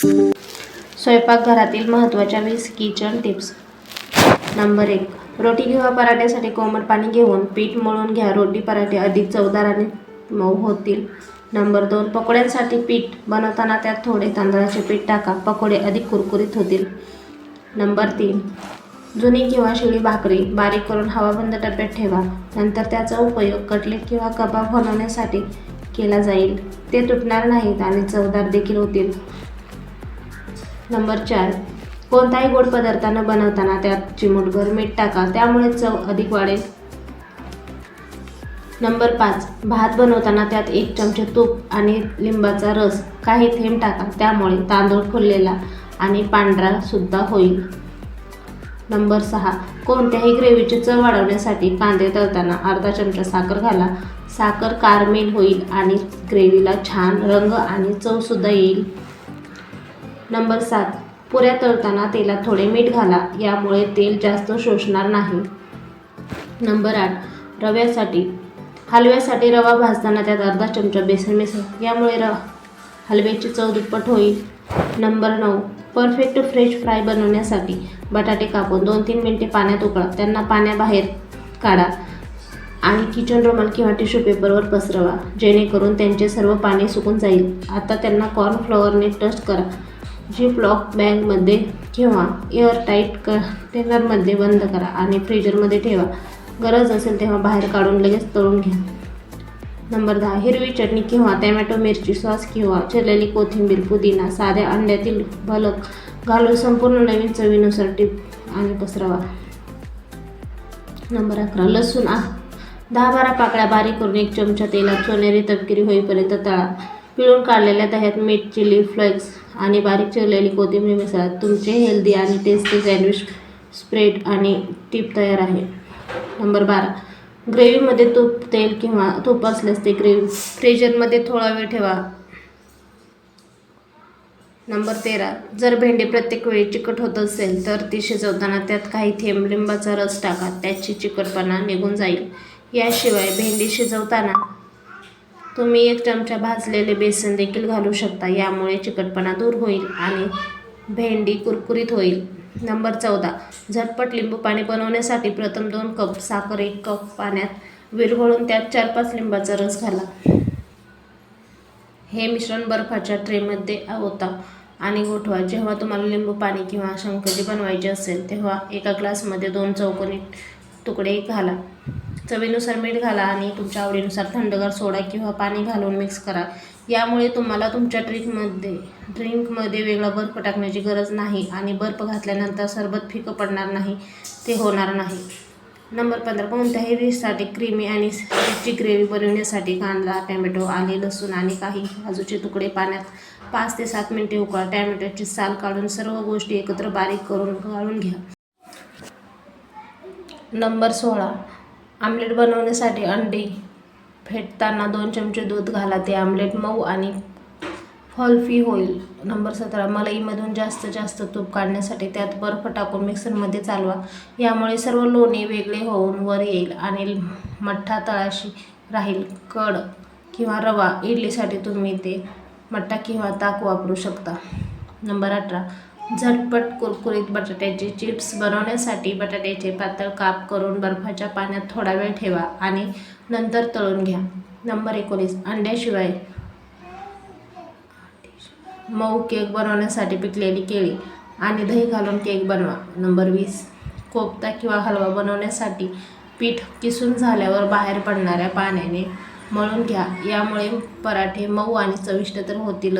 स्वयंपाकघरातील महत्त्वाच्या 20 kitchen tips. Number 1. रोटी किंवा पराठ्यासाठी कोमट पाणी घेऊन पीठ मळून घ्या. रोटी पराठे अधिक चवदार आणि मऊ होतील. नंबर 2. पकोड्यांसाठी पीठ बनवताना त्यात थोडे तांदळाचे पीठ टाका. पकोडे अधिक कुरकुरीत होतील. नंबर 3. जुनी किंवा शिळी भाकरी बारीक करून हवाबंद डब्यात ठेवा. नंतर त्याचा उपयोग कटलेट किंवा कबाब बनवण्यासाठी केला जाईल. ते तुटणार नाहीत आणि चवदार देखील होतील. नंबर 4. कोणताही गोड पदार्थ बनवताना त्यात चिमूटभर मीठ टाका. त्यामुळे चव अधिक वाढेल. नंबर 5. भात बनवताना त्यात 1 चमचे तूप आणि लिंबाचा रस काही थेंब टाका. त्यामुळे तांदूळ फुललेला आणि पांढरा सुद्धा होईल. नंबर 6. कोणत्याही ग्रेव्हीची चव वाढवण्यासाठी कांदे तळताना अर्धा चमचा साखर घाला. साखर कारमेल होईल आणि ग्रेव्हीला छान रंग आणि चवसुद्धा येईल. नंबर 7. पुऱ्या तळताना तेलात थोडे मीठ घाला. यामुळे तेल जास्त शोषणार नाही. नंबर 8. हलव्यासाठी रवा भाजताना त्यात अर्धा चमचा बेसन मिसळा. यामुळे हलव्याची चव दुप्पट होईल. नंबर 9. परफेक्ट फ्रेंच फ्राय बनवण्यासाठी बटाटे कापून 2-3 मिनिटे पाण्यात उकळा. त्यांना पाण्याबाहेर काढा आणि किचन रुमाल किंवा टिश्यू पेपरवर पसरवा, जेणेकरून त्यांचे सर्व पाणी सुकून जाईल. आता त्यांना कॉर्नफ्लॉवरने टस्ट करा. झिपलॉक बॅगमध्ये किंवा एअरटाईट कंटेनरमध्ये बंद करा आणि फ्रीजरमध्ये ठेवा. गरज असेल तेव्हा बाहेर काढून लगेच तळून घ्या. नंबर 10. हिरवी चटणी किंवा टोमॅटो मिरची सॉस किंवा चिरलेली कोथिंबीर, पुदिना, साध्या अंड्यातील भलक घालून संपूर्ण नवीन चवीनुसार टिप आणि पसरवा. नंबर 11. लसूण 10-12 पाकळ्या बारीक करून 1 चमचा तेलात सोनेरी तपकिरी होईपर्यंत तळा. पिळून काढलेल्या दह्यात मीठ, चिली फ्लेक्स आणि बारीक चिरलेली कोथिंबीर मिसळा. तुमचे हेल्दी आणि टेस्टी सँडविच स्प्रेड आणि टिप तयार आहे. नंबर 12. ग्रेव्हीमध्ये तेल किंवा तूप असल्यास ते फ्रीजरमध्ये थोडा वेळ ठेवा. नंबर 13. जर भेंडी प्रत्येक वेळी चिकट होत असेल तर ती शिजवताना त्यात काही थेंब लिंबाचा रस टाका. त्याची चिकटपणा निघून जाईल. याशिवाय भेंडी शिजवताना तुम्ही 1 चमचा भाजलेले बेसन देखील घालू शकता. यामुळे चिकटपणा दूर होईल आणि भेंडी कुरकुरीत होईल. नंबर 14. झटपट लिंबू पाणी बनवण्यासाठी प्रथम 2 कप साखर 1 कप पाण्यात विरघळून त्यात 4-5 लिंबाचा रस घाला. हे मिश्रण बर्फाच्या ट्रेमध्ये ओता आणि गोठवा. जेव्हा तुम्हाला लिंबू पाणी किंवा शंकरजी बनवायचे असेल तेव्हा एका ग्लासमध्ये 2 चौकोनी तुकडे घाला. चवीनुसार मीठ घाला आणि तुमच्या आवडीनुसार थंडगार सोडा किंवा पाणी घालून मिक्स करा. यामुळे तुम्हाला तुमच्या ड्रिंकमध्ये वेगळा बर्फ टाकण्याची गरज नाही आणि बर्फ घातल्यानंतर सरबत फिकं पडणार नाही, ते होणार नाही. नंबर 15. कोणत्याही डिशसाठी क्रीमी आणि रिची ग्रेव्ही बनवण्यासाठी कांदा, टोमॅटो, आले, लसूण आणि काही काजूचे तुकडे पाण्यात 5 ते 7 मिनिटे उकळा. टोमॅटोची साल काढून सर्व गोष्टी एकत्र बारीक करून गाळून घ्या. नंबर 16. आमलेट बनवण्यासाठी अंडी फेटताना 2 चमचे दूध घाला. ते आमलेट मऊ आणि फ्लफी होईल. नंबर 17. मलईमधून जास्त तूप काढण्यासाठी त्यात बर्फ टाकून मिक्सरमध्ये चालवा. यामुळे सर्व लोणी वेगळे होऊन वर येईल आणि मठ्ठा तळाशी राहील. कढ किंवा रवा इडलीसाठी तुम्ही ते मठ्ठा किंवा ताक वापरू शकता. नंबर 18. झटपट कुरकुरीत बटाट्याचे चिप्स बनवण्यासाठी बटाट्याचे पातळ काप करून बर्फाच्या पाण्यात थोडा वेळ ठेवा आणि नंतर तळून घ्या. नंबर 19. अंड्याशिवाय मऊ केक बनवण्यासाठी पिकलेली केळी आणि दही घालून केक बनवा. नंबर 20. कोफ्ता किंवा हलवा बनवण्यासाठी पीठ किसून झाल्यावर बाहेर पडणाऱ्या पाण्याने मळून घ्या. यामुळे पराठे मऊ आणि चविष्ट तर होतील.